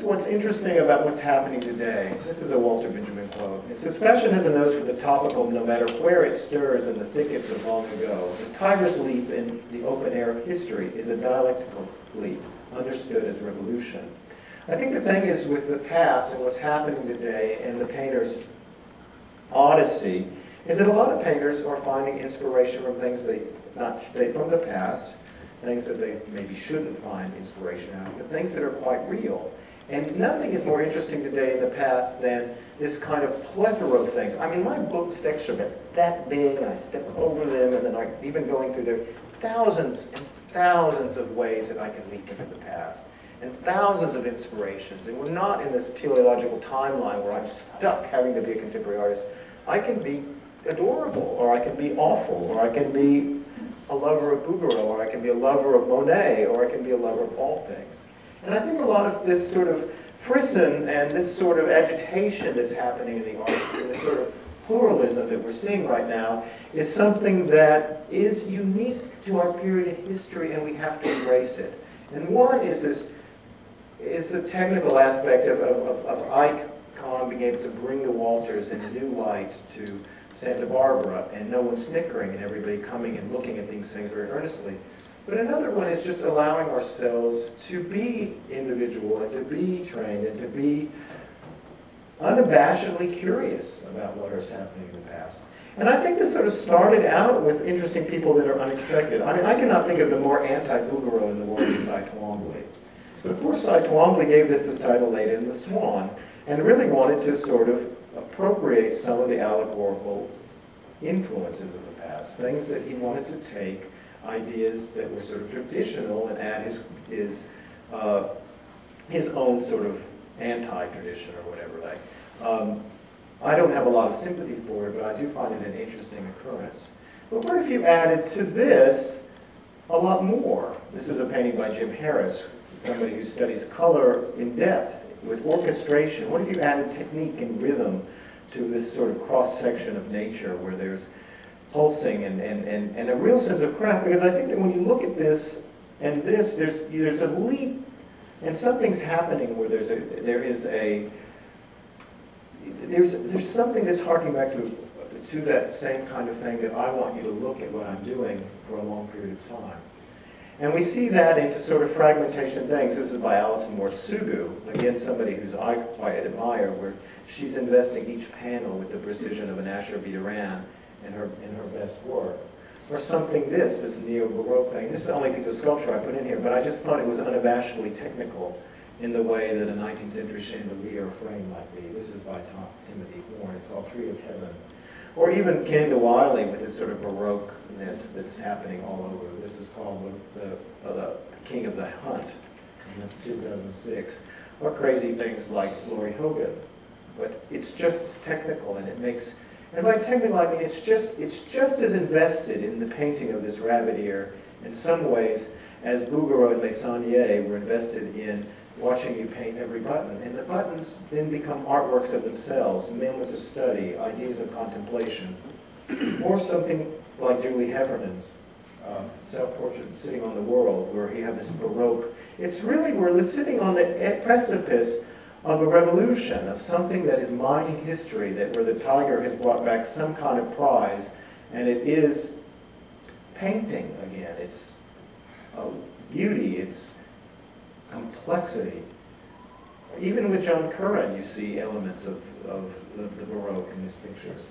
what's interesting about what's happening today. This is a Walter Benjamin quote. It says, fashion has a nose for the topical no matter where it stirs in the thickets of long ago. The tiger's leap in the open air of history is a dialectical leap, understood as revolution. I think the thing is with the past and what's happening today and the painter's odyssey is that a lot of painters are finding inspiration from things from the past, things that they maybe shouldn't find inspiration out of, but things that are quite real. And nothing is more interesting today in the past than this kind of plethora of things. I mean, my book stacks are that big, and I step over them, and then even going through there, thousands and thousands of ways that I can leap into the past, and thousands of inspirations. And we're not in this teleological timeline where I'm stuck having to be a contemporary artist. I can be adorable, or I can be awful, or I can be a lover of Bouguereau, or I can be a lover of Monet, or I can be a lover of all things. And I think a lot of this sort of frisson and this sort of agitation that's happening in the arts, and this sort of pluralism that we're seeing right now, is something that is unique to our period in history, and we have to embrace it. And one is the technical aspect of Icon being able to bring the Walters in a new light to Santa Barbara, and no one snickering, and everybody coming and looking at these things very earnestly. But another one is just allowing ourselves to be individual and to be trained and to be unabashedly curious about what is happening in the past. And I think this sort of started out with interesting people that are unexpected. I mean, I cannot think of the more anti-Bouguereau in the world than Cy Twombly. But poor Cy Twombly gave this title Leda in the Swan, and really wanted to sort of appropriate some of the allegorical influences of the past, things that he wanted to take, ideas that were sort of traditional, and add his own sort of anti-tradition or whatever. I don't have a lot of sympathy for it, but I do find it an interesting occurrence. But what if you added to this a lot more? This is a painting by Jim Harris, somebody who studies color in depth with orchestration. What if you added technique and rhythm to this sort of cross-section of nature where there's pulsing and a real sense of craft? Because I think that when you look at this and this, there's a leap, and something's happening where there's something that's harking back to that same kind of thing that I want you to look at what I'm doing for a long period of time. And we see that into sort of fragmentation things. This is by Alison Moore Sugu, again somebody who's I quite admire, where she's investing each panel with the precision of an Asher B. Duran in her best work. Or something this neo-Baroque thing. This is the only piece of sculpture I put in here, but I just thought it was unabashedly technical in the way that a 19th century chandelier frame might be. This is by Timothy Horn. It's called Tree of Heaven. Or even Kenda Wiley with this sort of Baroqueness that's happening all over. This is called the King of the Hunt, and that's 2006. Or crazy things like Laurie Hogan. But it's just as technical, and it makes, and by technical I mean it's just as invested in the painting of this rabbit ear in some ways as Bouguereau and Meissonier were invested in watching you paint every button. And the buttons then become artworks of themselves, moments of study, ideas of contemplation. Or something like Julie Heffernan's self-portrait, Sitting on the World, where you have this Baroque. It's really, we're sitting on the precipice of a revolution, of something that is mining history, that where the tiger has brought back some kind of prize, and it is painting again. It's beauty, it's complexity. Even with John Curran, you see elements of the Baroque in his pictures.